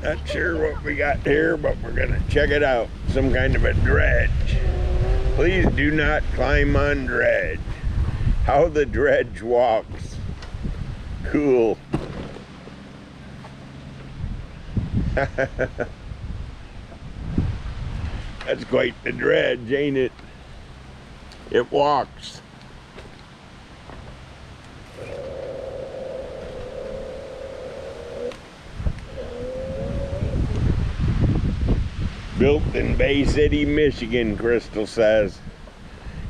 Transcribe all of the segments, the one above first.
Not sure what we got here, but we're gonna check it out. Some kind of a dredge. Please do not climb on dredge. How the dredge walks. Cool. That's quite the dredge, ain't it? It walks. Built in Bay City, Michigan, Crystal says.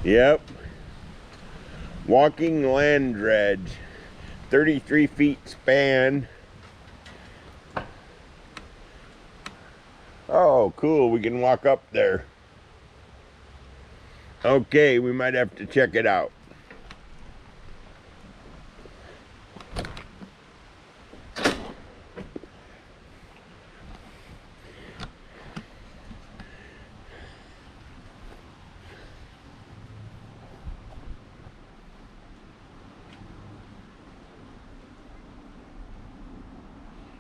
Yep. Walking land dredge. 33 feet span. Oh, cool. We can walk up there. Okay, we might have to check it out.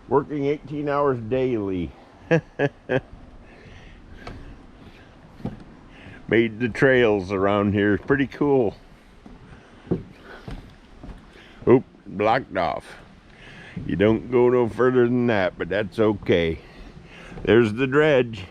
Working 18 hours daily. Made the trails around here. Pretty cool. Oop, blocked off. You don't go no further than that, but that's okay. There's the dredge.